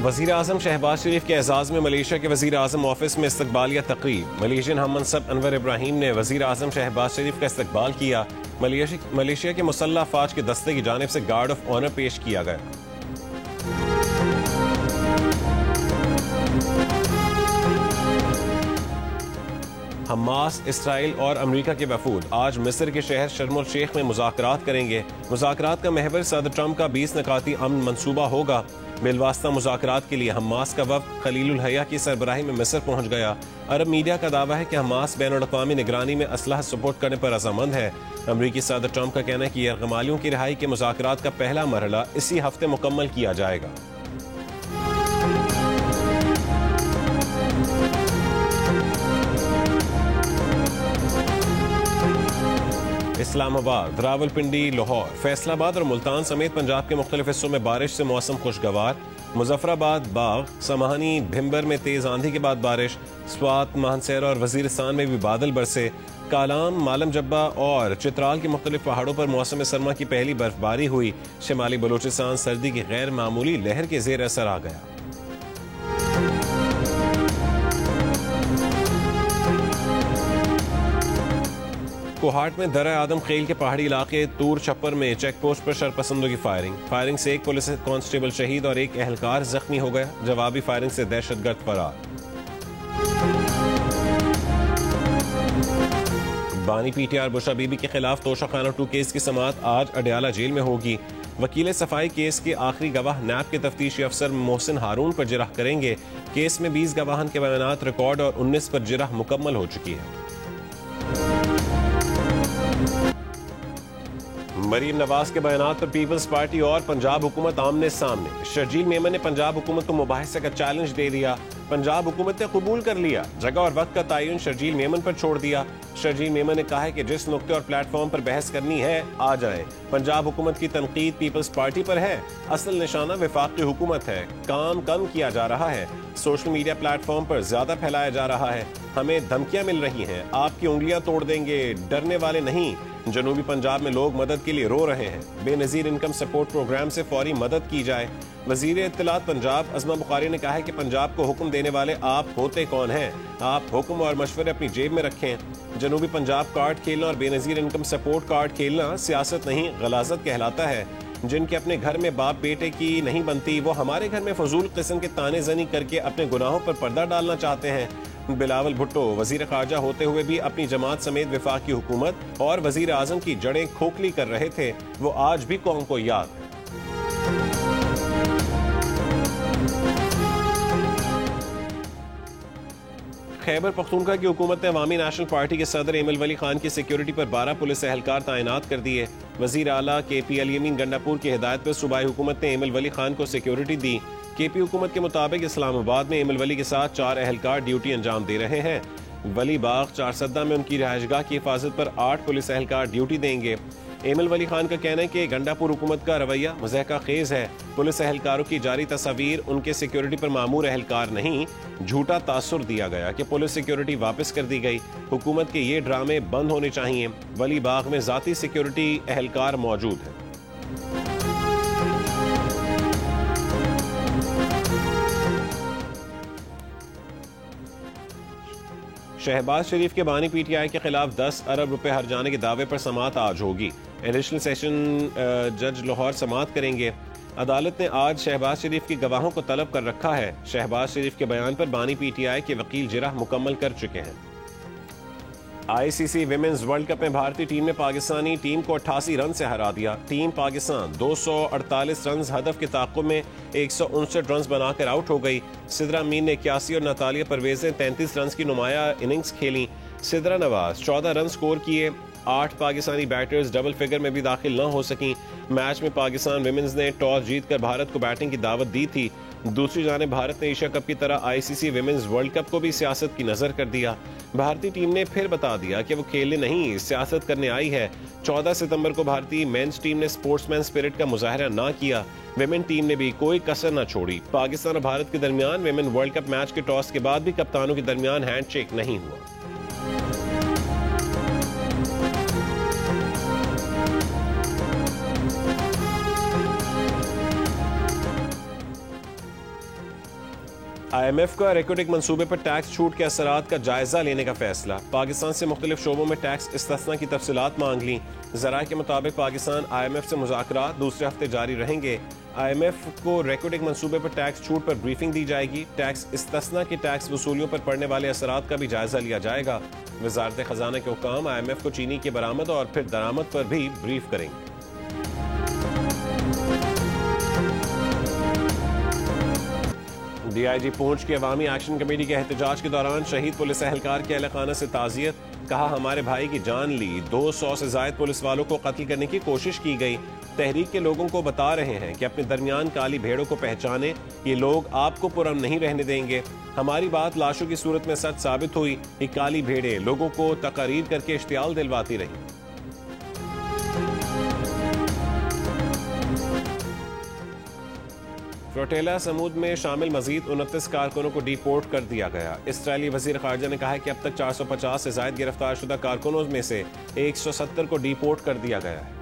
वज़ीर आज़म शहबाज शरीफ के एजाज़ में मलेशिया के वज़ीर आज़म ऑफिस में इस्तकबालिया तकरीब। मलेशियन हम मनसब अनवर इब्राहिम ने वज़ीर आज़म शहबाज शरीफ का इस्तकबाल किया। मलेशिया के मुसल्लह अफ़वाज के दस्ते की जानिब से गार्ड ऑफ ऑनर पेश किया गया। हमास, इसराइल और अमरीका के वफूद आज मिस्र के शहर शर्म अल शेख में मुज़ाकरात करेंगे। मुज़ाकरात का महवर सदर ट्रंप का 20 निकाती अमन मंसूबा होगा। बिलवास्ता मुज़ाकरात के लिए हमास का वफ़द खलीलुल हया की सरबराही में मिस्र पहुंच गया। अरब मीडिया का दावा है कि हमास बैनुल-अक़वामी निगरानी में असलहा सपोर्ट करने पर रज़ामंद है। अमरीकी सदर ट्रंप का कहना है कि यरगमालियों की रिहाई के मुज़ाकरात का पहला मरहला इसी हफ्ते मुकम्मल किया जाएगा। इस्लामाबाद, रावलपिंडी, लाहौर, फैसलाबाद और मुल्तान समेत पंजाब के मुख्तलिफ हिस्सों में बारिश से मौसम खुशगवार। मुजफ्फराबाद, बाग, समाहानी, भिम्बर में तेज आंधी के बाद बारिश। स्वात, मानसर और वजीरिस्तान में भी बादल बरसे। कालाम, मालम जब्बा और चित्राल के मुख्तलिफ पहाड़ों पर मौसम सरमा की पहली बर्फबारी हुई। शिमाली बलूचिस्तान सर्दी की गैर मामूली लहर के जेर असर आ गया। कोहाट में दरा आदम खेल के पहाड़ी इलाके तूर छप्पर में चेक पोस्ट पर शरपसंदों की फायरिंग से एक पुलिस कांस्टेबल शहीद और एक एहलकार जख्मी हो गया। जवाबी फायरिंग से दहशतगर्द फरार। बानी पीटीआर बुशा बीबी के खिलाफ तोशा खाना 2 केस की समाअत आज अडयाला जेल में होगी। वकील सफाई केस के आखिरी गवाह नैब के तफ्तीशी अफसर मोहसिन हारून पर जिरह करेंगे। केस में 20 गवाहन के बयानात रिकॉर्ड और 19 पर जिरह मुकम्मल हो चुकी है। मरीम नवाज के बयानात पर पीपल्स पार्टी और पंजाब हुकूमत आमने सामने। शर्जील मेमन ने पंजाब हुकूमत को मुबाहिसे का चैलेंज दे दिया। पंजाब हुकूमत ने कबूल कर लिया। जगह और वक्त का तयन शर्जील मेमन पर छोड़ दिया। शर्जील मेमन ने कहा है कि जिस नुक्ते और प्लेटफॉर्म पर बहस करनी है आ जाए। पंजाब हुकूमत की तनकीद पीपल्स पार्टी पर है। असल निशाना वफाक की हुकूमत है। काम कम किया जा रहा है। सोशल मीडिया प्लेटफॉर्म पर ज्यादा फैलाया जा रहा है। हमें धमकियां मिल रही हैं, आपकी उंगलियां तोड़ देंगे, डरने वाले नहीं। जनूबी पंजाब में लोग मदद के लिए रो रहे हैं। बेनजीर इनकम सपोर्ट प्रोग्राम से फौरी मदद की जाए। वजीर इत्तलात पंजाब अज़मा बुखारी ने कहा है कि पंजाब को हुक्म देने वाले आप होते कौन हैं? आप हुक्म और मशवरे अपनी जेब में रखें। जनूबी पंजाब कार्ड खेलना और बेनजीर इनकम सपोर्ट कार्ड खेलना सियासत नहीं गलाजत कहलाता है। जिनके अपने घर में बाप बेटे की नहीं बनती, वो हमारे घर में फजूल किस्म के ताने जनी करके अपने गुनाहों पर पर्दा डालना चाहते हैं। बिलावल भुट्टो वजीर खारजा होते हुए भी अपनी जमात समेत वफाक की हुकूमत और वजीर आजम की जड़ें खोखली कर रहे थे। वो आज भी कौम को याद है। खैबर पख्तूनख्वा की हुकूमत ने अवामी नेशनल पार्टी के सदर एमल वली खान की सिक्योरिटी पर 12 पुलिस एहलकार तैनात कर दिए। वजीर आला KP अल यमीन गंडापुर की हिदायत पर सूबाई हुकूमत ने एमल वली खान को सिक्योरिटी दी। KP हुकूमत के मुताबिक इस्लामाबाद में एमल वली के साथ 4 एहलकार ड्यूटी अंजाम दे रहे हैं। वली बाग चारसद्दा में उनकी रिहायशगाह की हिफाजत पर 8 पुलिस एहलकार ड्यूटी देंगे। एमल वली खान का कहना है कि गंडापुर हुकूमत का रवैया मज़हका खेज है। पुलिस एहलकारों की जारी तस्वीर उनके सिक्योरिटी पर मामूर एहलकार नहीं, झूठा तासुर दिया गया कि पुलिस सिक्योरिटी वापस कर दी गई। हुकूमत के ये ड्रामे बंद होने चाहिए। वली बाग में जाती सिक्योरिटी एहलकार मौजूद है। शहबाज शरीफ के बानी PTI के खिलाफ 10 अरब रुपए हर जाने के दावे पर समाअत आज होगी। एडिशनल सेशन जज लाहौर समाअत करेंगे। अदालत ने आज शहबाज शरीफ के गवाहों को तलब कर रखा है। शहबाज शरीफ के बयान पर बानी PTI के वकील जिरह मुकम्मल कर चुके हैं। ICC विमेंस वर्ल्ड कप में भारतीय टीम ने पाकिस्तानी टीम को 88 रन से हरा दिया। टीम पाकिस्तान 248 रन हदफ के ताक़ुब में 159 रन बनाकर आउट हो गई। सिद्रा अमीन ने 81 और नतालिया परवेज ने 33 रन की नुमाया इनिंग्स खेली। सिद्रा नवाज 14 रन स्कोर किए। 8 पाकिस्तानी बैटर्स डबल फिगर में भी दाखिल न हो सकी। मैच में पाकिस्तान विमेंस ने टॉस जीतकर भारत को बैटिंग की दावत दी थी। दूसरी जानिब भारत ने एशिया कप की तरह ICC विमेंस वर्ल्ड कप को भी सियासत की नजर कर दिया। भारतीय टीम ने फिर बता दिया कि वो खेलने नहीं सियासत करने आई है। 14 सितंबर को भारतीय मेंस टीम ने स्पोर्ट्समैन स्पिरिट का मुजाहरा ना किया। विमेन टीम ने भी कोई कसर न छोड़ी। पाकिस्तान और भारत के दरमियान विमेन वर्ल्ड कप मैच के टॉस के बाद भी कप्तानों के दरमियान हैंडशेक नहीं हुआ। IMF का रेकोडिक मंसूबे पर टैक्स छूट के असरात का जायजा लेने का फैसला। पाकिस्तान से मुख्तलिफ शोबों में टैक्स इस्तिस्ना की तफसीलात मांग ली। ज़राए के मुताबिक पाकिस्तान IMF से मुज़ाकरात दूसरे हफ्ते जारी रहेंगे। IMF को रेकोडिक मंसूबे पर टैक्स छूट पर ब्रीफिंग दी जाएगी। टैक्स इस्तिस्ना की टैक्स वसूलियों पर पड़ने वाले असरात का भी जायजा लिया जाएगा। वजारत खजाना के हुकाम IMF को चीनी की बरामद और फिर दरामद पर भी ब्रीफ करेंगे। DIG पूंछ की अवामी एक्शन कमेटी के एहतजाज के दौरान शहीद पुलिस एहलकार के अहलखाना से ताज़ियत। कहा, हमारे भाई की जान ली, 200 से जायद पुलिस वालों को कत्ल करने की कोशिश की गई। तहरीक के लोगों को बता रहे हैं कि अपने दरमियान काली भेड़ों को पहचाने, ये लोग आपको पुरअमन नहीं रहने देंगे। हमारी बात लाशों की सूरत में सच साबित हुई। ये काली भेड़ें लोगों को तकरीर करके इश्तियाल दिलवाती रही। फ्लोटेला समूद में शामिल मजीद 29 कारकुनों को डिपोर्ट कर दिया गया। इसराइली वजीर खारजा ने कहा है कि अब तक 450 से जायद गिरफ्तार शुदा कारकुनों में से 170 को डिपोर्ट कर दिया गया है।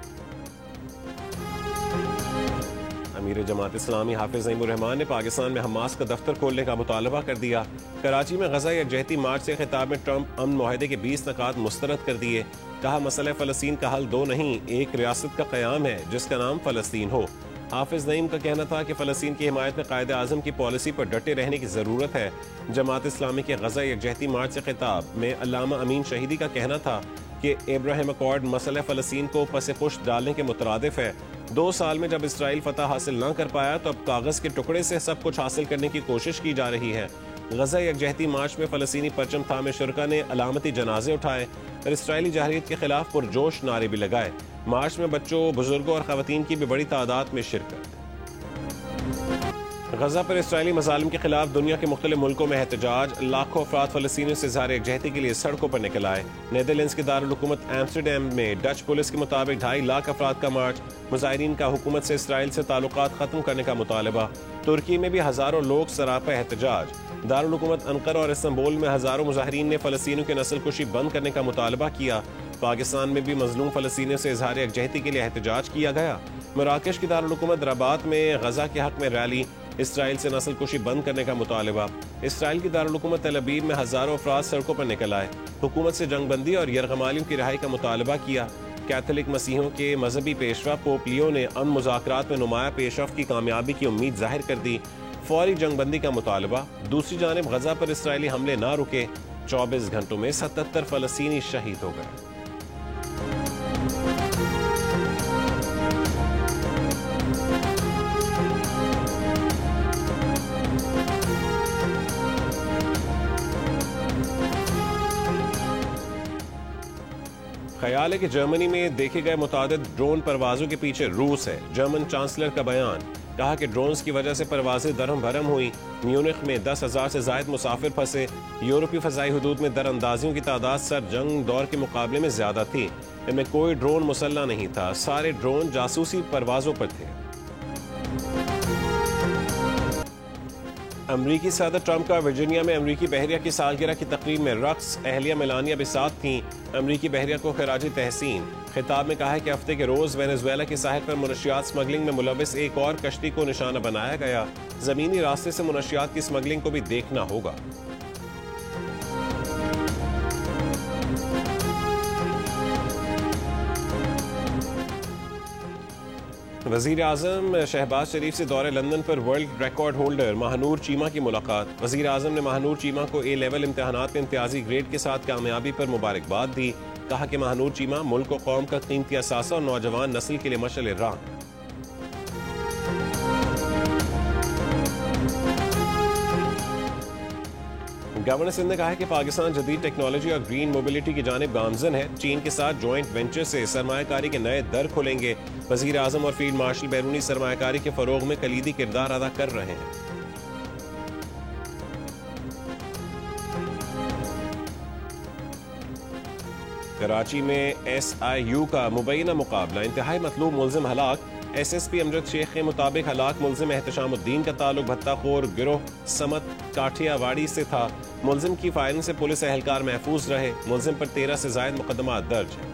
अमीर जमात इस्लामी हाफिज नईमुर रहमान ने पाकिस्तान में हमास का दफ्तर खोलने का मुतालबा कर दिया। कराची में गजा यकजहती मार्च से खिताब में ट्रंप अमन मुआहदे के 20 नकात मुस्तरद कर दिए। कहा, मसला फ़लस्तीन का हल दो नहीं, एक रियासत का क़याम है जिसका नाम फ़लस्तीन हो। हाफिज नईम का कहना था कि फ़लस्तीन की हिमायत में कायदे आज़म की पॉलिसी पर डटे रहने की ज़रूरत है। जमात इस्लामी के गजा यकजहती मार्च से खिताब में अल्लामा अमीन शहीदी का कहना था कि इब्राहिम अकॉर्ड मसला फ़लस्तीन को पसे पुश डालने के मुतरादिफ है। 2 साल में जब इसराइल फतह हासिल न कर पाया तो अब कागज़ के टुकड़े से सब कुछ हासिल करने की कोशिश की जा रही है। गजा यकजहती मार्च में फ़लस्तीनी परचम थामे शुरका ने अलामती जनाजे उठाए और इसराइली जहरीत के खिलाफ पुरजोश नारे भी लगाए। मार्च में बच्चों, बुजुर्गों और ख़वातीन की भी बड़ी तादाद में शिरकत। गजा पर इसराइली मज़ालिम के खिलाफ दुनिया के मुख्तलिफ मुल्कों में एहतजाज। लाखों अफराद फ़लस्तीनियों से इज़हार यकजहती के लिए सड़कों पर निकल आए। नीदरलैंड्स के दारुल हुकूमत एम्स्टरडैम में डच पुलिस के मुताबिक 2.5 लाख अफराद का मार्च। मुज़ाहिरीन का हुकूमत से इसराइल से ताल्लुकात ख़त्म करने का मुतालबा। तुर्की में भी हज़ारों लोग सरापा एहतजाज। दारुल हुकूमत अंकारा और इस्तांबुल में हज़ारों मुज़ाहिरीन ने फ़लस्तीनियों की नस्लकुशी बंद करने का मुतालबा किया। पाकिस्तान में भी मजलूम फ़लस्तीनियों से इज़हार यकजहती के लिए एहतजाज किया गया। मराकश की दारुल हुकूमत रबात में गजा के हक में रैली। इसराइल से नस्लकुशी बंद करने का मुतालबा। इसराइल की दारुल हुकूमत तल अवीव में हज़ारों अफराद सड़कों पर निकल आए। हुकूमत से जंगबंदी और यरगमालियों की रिहाई का मुतालबा किया। कैथोलिक मसीहों के मजहबी पेशवा पोप लियो ने अमन मुज़ाकरात में नुमाया पेशरफ्त की कामयाबी की उम्मीद जाहिर कर दी। फौरी जंगबंदी का मुतालबा। दूसरी जानिब गजा पर इसराइली हमले ना रुके। 24 घंटों में 77 फ़लस्तीनी शहीद हो गए। ख्याल है कि जर्मनी में देखे गए मुतादिद ड्रोन परवाजों के पीछे रूस है। जर्मन चांसलर का बयान। कहा कि ड्रोन्स की वजह से परवाजें दरम भरम हुई। म्यूनिख में 10,000 से जायद मुसाफिर फंसे। यूरोपीय फ़ज़ाई हुदूद में दरअंदाजियों की तादाद सर जंग दौर के मुकाबले में ज्यादा थी। इनमें कोई ड्रोन मुसल्ला नहीं था। सारे ड्रोन जासूसी परवाजों पर थे। अमरीकी सदर ट्रंप का वर्जीनिया में अमरीकी बहरिया की सालगिरह की तकरीब में रक्स। अहलिया मेलानिया भी साथ थीं। अमरीकी बहरिया को खराज तहसीन। खिताब में कहा है कि हफ्ते के रोज वेनेजुएला की साहिल पर मुनशियात स्मगलिंग में मुलविस एक और कश्ती को निशाना बनाया गया। जमीनी रास्ते से मुनशियात की स्मगलिंग को भी देखना होगा। वजीर आजम शहबाज शरीफ से दौरे लंदन पर world record holder Mahnoor Cheema की मुलाकात। वजीर आजम ने महानूर चीमा को A लेवल इम्तहानात में इम्तियाजी ग्रेड के साथ कामयाबी पर मुबारकबाद दी। कहा कि महानूर चीमा मुल्क और कौम का कीमती असासा और नौजवान नस्ल के लिए मशअल राह। गवर्नर सिंध ने कहा है कि पाकिस्तान जदीद टेक्नोलॉजी और ग्रीन मोबिलिटी की जानिब गामजन है। चीन के साथ जॉइंट वेंचर से सरमायाकारी के नए दर खुलेंगे। वजीर आजम और फील्ड मार्शल बैरूनी सरमायाकारी के फरोग में कलीदी किरदार अदा कर रहे हैं। कराची में SIU का मुबैना मुकाबला। इंतहाई मतलूब मुलजिम हलाक। SSP अमजद शेख के मुताबिक हलाक मुलजिम एहतशामुद्दीन का ताल्लुक भत्ताखोर गिरोह समत काठियावाड़ी से था। मुलजिम की फायरिंग से पुलिस एहलकार महफूज रहे। मुलजिम पर 13 से जायद मुकदमा दर्ज है।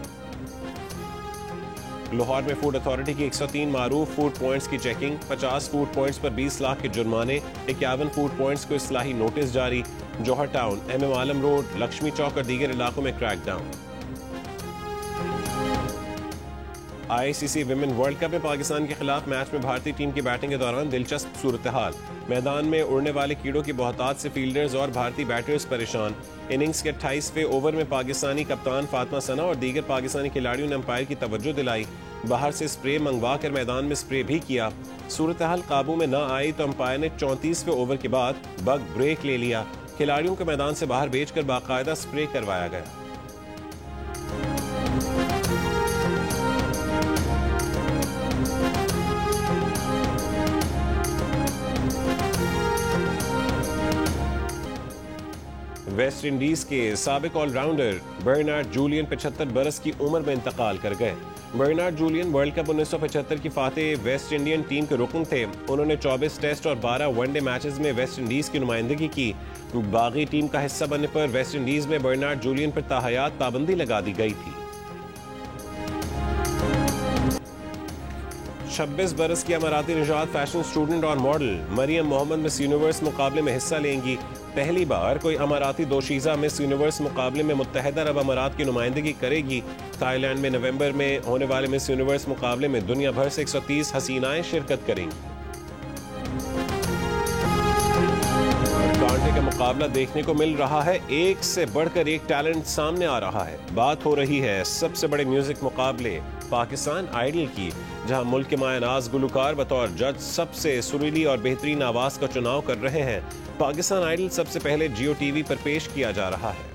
लाहौर में फूड अथॉरिटी की 103 मारूफ फूड पॉइंट्स की चेकिंग, 50 फूड पॉइंट्स पर 20 लाख के जुर्माने, 51 फूड पॉइंट्स को इस्लाही नोटिस जारी। जौहर टाउन, MM आलम रोड, लक्ष्मी चौक और दीगर इलाकों में crackdown. ICC women world cup में पाकिस्तान के खिलाफ मैच में भारतीय टीम की बैटिंग के दौरान दिलचस्प सूरत हाल। मैदान में उड़ने वाले कीड़ों की बहुतात से फील्डर्स और भारतीय बैटर्स परेशान। इनिंग्स के 28वें ओवर में पाकिस्तानी कप्तान फातिमा सना और दीगर पाकिस्तानी खिलाड़ियों ने अंपायर की तवज्जो दिलाई। बाहर से स्प्रे मंगवा कर मैदान में स्प्रे भी किया। सूरत हाल काबू में न आई तो अंपायर ने 34वें ओवर के बाद बग ब्रेक ले लिया। खिलाड़ियों को मैदान से बाहर भेजकर बाकायदा स्प्रे करवाया गया। वेस्ट इंडीज के साबिक ऑलराउंडर बर्नार्ड जूलियन 75 बरस की उम्र में इंतकाल कर गए। बर्नार्ड जूलियन वर्ल्ड कप 1975 की फातेह वेस्ट इंडियन टीम के रुकन थे। उन्होंने 24 टेस्ट और 12 वनडे मैचेस में वेस्ट इंडीज की नुमाइंदगी की। बागी टीम का हिस्सा बनने पर वेस्ट इंडीज में बर्नार्ड जूलियन पर ताहयात पाबंदी लगा दी गई थी। 26 बरस की अमाराती निजात फैशन स्टूडेंट और model Maryam Mohammed Miss Universe मुकाबले में हिस्सा लेंगी। पहली बार कोई अमाराती दोशीज़ा मिस यूनिवर्स मुकाबले में मुत्तहिदा अरब अमारात की नुमाइंदगी करेगी। थाईलैंड में नवंबर में होने वाले मिस यूनिवर्स मुकाबले में दुनिया भर से 130 हसीनाएं शिरकत करेंगी। कांटे का मुकाबला देखने को मिल रहा है, एक से बढ़कर एक टैलेंट सामने आ रहा है। बात हो रही है सबसे बड़े म्यूजिक मुकाबले पाकिस्तान आइडल की, जहां मुल्क के मायनाज गुलकार बतौर जज सबसे सुरीली और बेहतरीन आवाज का चुनाव कर रहे हैं। पाकिस्तान आइडल सबसे पहले जियो TV पर पेश किया जा रहा है।